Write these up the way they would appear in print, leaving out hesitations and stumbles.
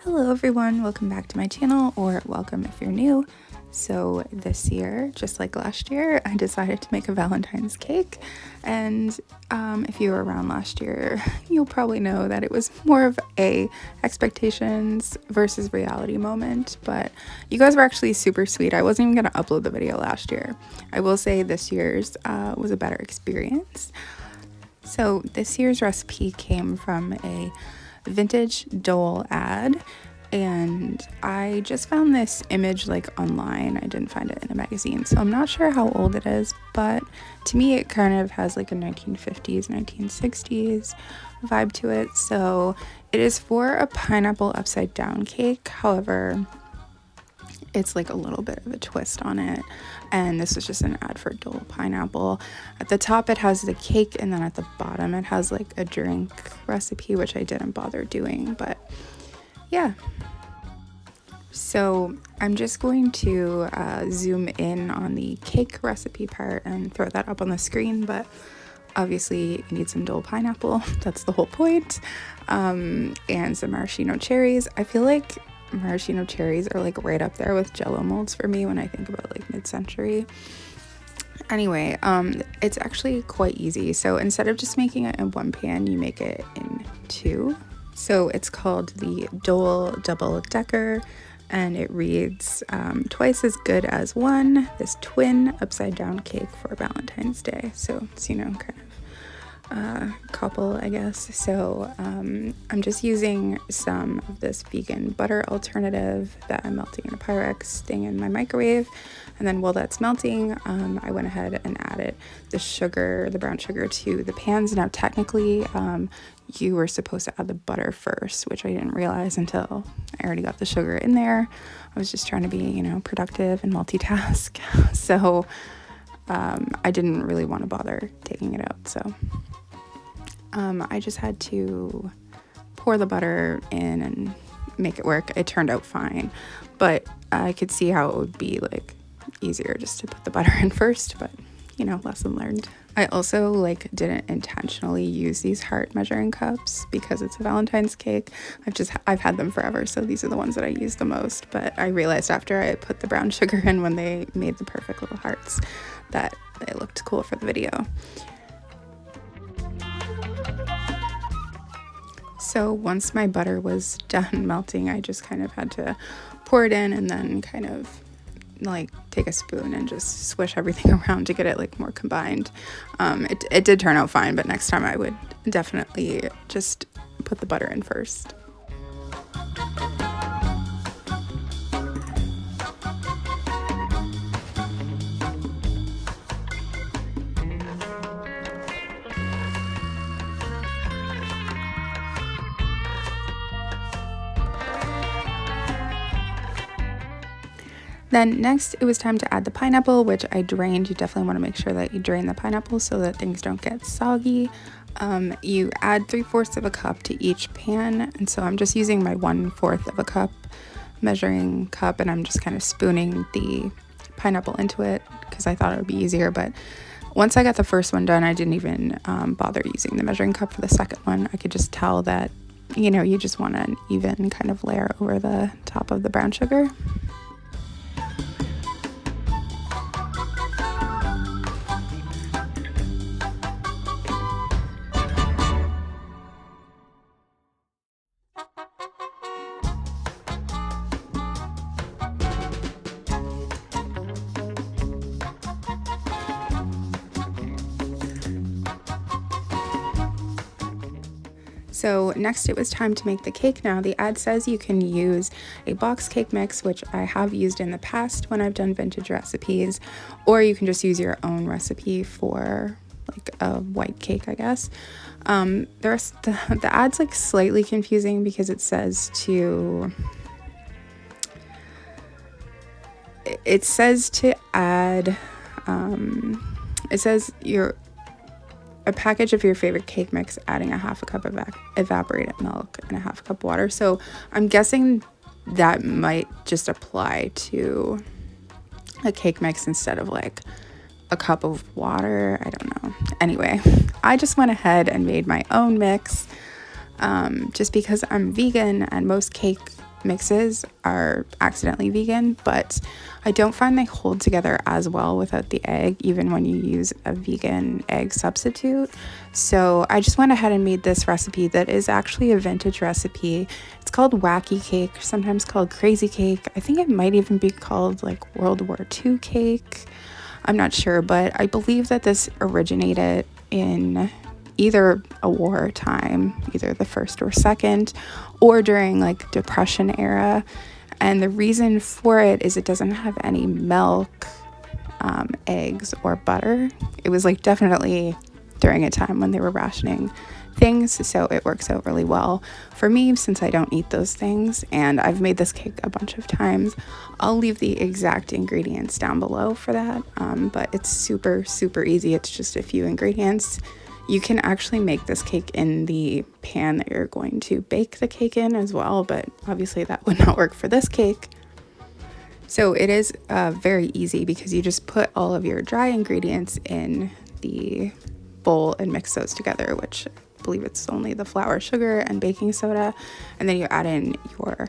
Hello everyone, welcome back to my channel, or welcome if you're new. So this year, just like last year, I decided to make a Valentine's cake, and if you were around last year, you'll probably know that it was more of a expectations versus reality moment, but you guys were actually super sweet. I wasn't even going to upload the video last year. I will say this year's was a better experience. So this year's recipe came from a vintage Dole ad, and I just found this image like online. I didn't find it in a magazine, so I'm not sure how old it is, but to me it kind of has like a 1950s 1960s vibe to it. So it is for a pineapple upside down cake. However, it's like a little bit of a twist on it, and this was just an ad for Dole pineapple. At the top it has the cake, and then at the bottom it has like a drink recipe, which I didn't bother doing, but yeah. So I'm just going to zoom in on the cake recipe part and throw that up on the screen, but obviously you need some Dole pineapple, that's the whole point, and some maraschino cherries. I feel like maraschino cherries are like right up there with jello molds for me when I think about like mid-century. Anyway, it's actually quite easy. So instead of just making it in one pan, you make it in two. So it's called the Dole Double Decker, and it reads twice as good as one, this twin upside down cake for Valentine's Day. So it's, you know, kind of couple, I guess. So I'm just using some of this vegan butter alternative that I'm melting in a Pyrex thing in my microwave, and then while that's melting, I went ahead and added the sugar, the brown sugar, to the pans. Now technically you were supposed to add the butter first, which I didn't realize until I already got the sugar in there. I was just trying to be, you know, productive and multitask. So I didn't really want to bother taking it out, so I just had to pour the butter in and make it work. It turned out fine, but I could see how it would be like easier just to put the butter in first, but you know, lesson learned. I also like didn't intentionally use these heart measuring cups because it's a Valentine's cake. I've had them forever, so these are the ones that I use the most, but I realized after I put the brown sugar in, when they made the perfect little hearts, that they looked cool for the video. So once my butter was done melting, I just kind of had to pour it in and then kind of like take a spoon and just swish everything around to get it like more combined. It did turn out fine, but next time I would definitely just put the butter in first. Then next it was time to add the pineapple, which I drained. You definitely want to make sure that you drain the pineapple so that things don't get soggy. You add 3/4 of a cup to each pan, and so I'm just using my 1/4 of a cup measuring cup, and I'm just kind of spooning the pineapple into it because I thought it would be easier. But once I got the first one done, I didn't even bother using the measuring cup for the second one. I could just tell that, you know, you just want an even kind of layer over the top of the brown sugar. So next it was time to make the cake. Now the ad says you can use a box cake mix, which I have used in the past when I've done vintage recipes, or you can just use your own recipe for like a white cake, I guess. The ad's like slightly confusing because it says to add it says a package of your favorite cake mix, adding a 1/2 cup of evaporated milk and a 1/2 cup water. So I'm guessing that might just apply to a cake mix instead of like a cup of water. I don't know. Anyway, I just went ahead and made my own mix just because I'm vegan, and most cake mixes are accidentally vegan, but I don't find they hold together as well without the egg, even when you use a vegan egg substitute. So I just went ahead and made this recipe that is actually a vintage recipe. It's called Wacky Cake, sometimes called Crazy Cake. I think it might even be called like World War II cake. I'm not sure, but I believe that this originated in either a war time, either the first or second, or during like Depression era. And the reason for it is it doesn't have any milk, eggs, or butter. It was like definitely during a time when they were rationing things, so it works out really well for me since I don't eat those things. And I've made this cake a bunch of times. I'll leave the exact ingredients down below for that, but it's super easy. It's just a few ingredients. You can actually make this cake in the pan that you're going to bake the cake in as well, but obviously that would not work for this cake. So it is very easy because you just put all of your dry ingredients in the bowl and mix those together, which I believe it's only the flour, sugar, and baking soda. And then you add in your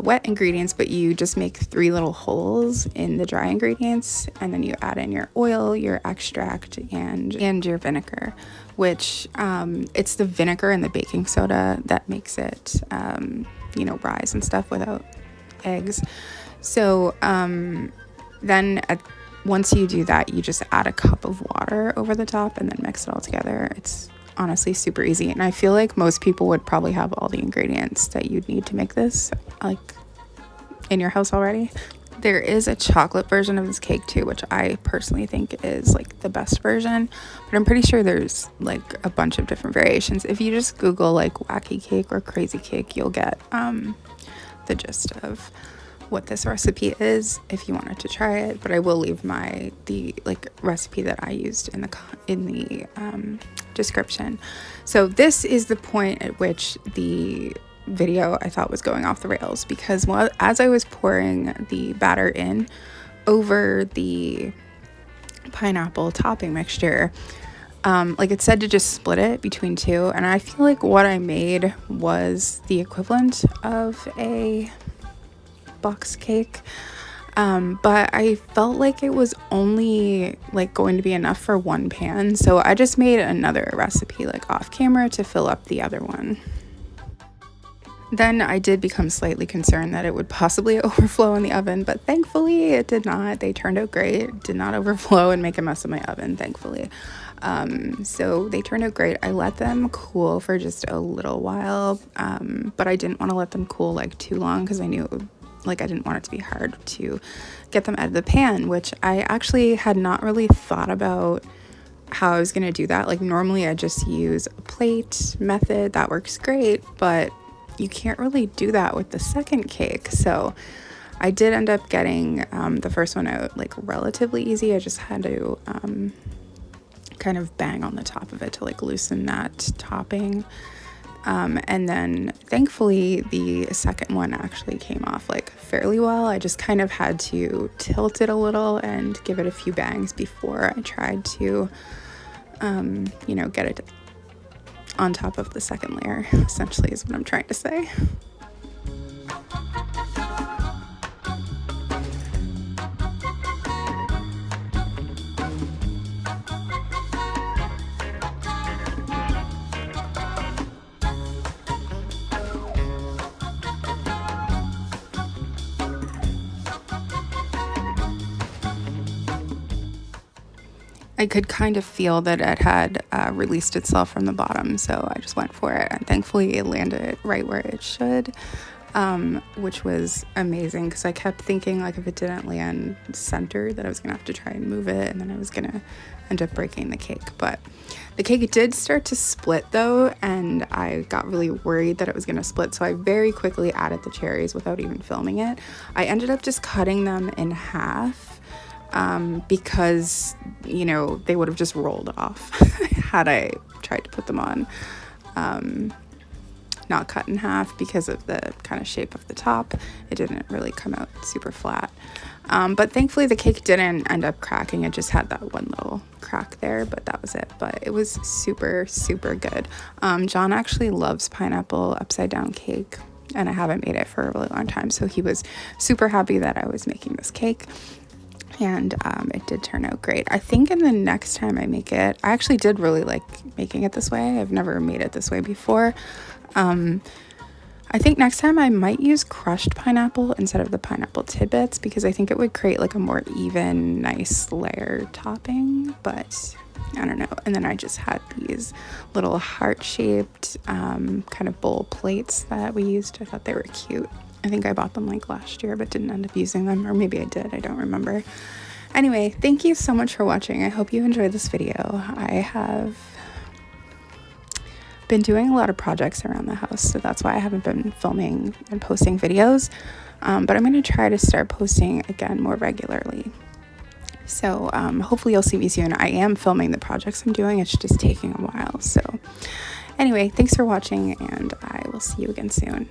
wet ingredients, but you just make 3 little holes in the dry ingredients, and then you add in your oil, your extract, and your vinegar, which it's the vinegar and the baking soda that makes it rise and stuff without eggs. So then once you do that, you just add a cup of water over the top and then mix it all together. It's honestly super easy, and I feel like most people would probably have all the ingredients that you'd need to make this like in your house already. There is a chocolate version of this cake too, which I personally think is like the best version, but I'm pretty sure there's like a bunch of different variations. If you just Google like Wacky Cake or Crazy Cake, you'll get the gist of what this recipe is if you wanted to try it. But I will leave the recipe that I used in the description. So this is the point at which the video I thought was going off the rails, because as I was pouring the batter in over the pineapple topping mixture, it said to just split it between 2, and I feel like what I made was the equivalent of a box cake, but I felt like it was only going to be enough for 1 pan, so I just made another recipe off camera to fill up the other one. Then I did become slightly concerned that it would possibly overflow in the oven, but thankfully it did not. They turned out great. It did not overflow and make a mess of my oven, thankfully. So they turned out great. I let them cool for just a little while, but I didn't want to let them cool too long because I knew it would, I didn't want it to be hard to get them out of the pan, which I actually had not really thought about how I was going to do that. Normally I just use a plate method. That works great, but you can't really do that with the second cake. So I did end up getting the first one out relatively easy. I just had to kind of bang on the top of it to loosen that topping. And then thankfully the second one actually came off fairly well. I just kind of had to tilt it a little and give it a few bangs before I tried to get it on top of the second layer, essentially, is what I'm trying to say. I could kind of feel that it had released itself from the bottom, so I just went for it, and thankfully it landed right where it should, which was amazing because I kept thinking if it didn't land centered that I was gonna have to try and move it, and then I was gonna end up breaking the cake. But the cake did start to split though, and I got really worried that it was gonna split, so I very quickly added the cherries without even filming it. I ended up just cutting them in half, because they would have just rolled off had I tried to put them on not cut in half. Because of the kind of shape of the top, it didn't really come out super flat, but thankfully the cake didn't end up cracking. It just had that one little crack there, but that was it. But it was super good. John actually loves pineapple upside down cake, and I haven't made it for a really long time. So he was super happy that I was making this cake, and it did turn out great. I think in the next time I make it, I actually did really like making it this way. I've never made it this way before. I think next time I might use crushed pineapple instead of the pineapple tidbits, because I think it would create like a more even, nice layer topping, but I don't know. And then I just had these little heart-shaped kind of bowl plates that we used. I thought they were cute. I think I bought them like last year, but didn't end up using them, or maybe I did, I don't remember. Anyway, thank you so much for watching. I hope you enjoyed this video. I have been doing a lot of projects around the house, so that's why I haven't been filming and posting videos, but I'm going to try to start posting again more regularly. So hopefully you'll see me soon. I am filming the projects I'm doing, it's just taking a while. So anyway, thanks for watching, and I will see you again soon.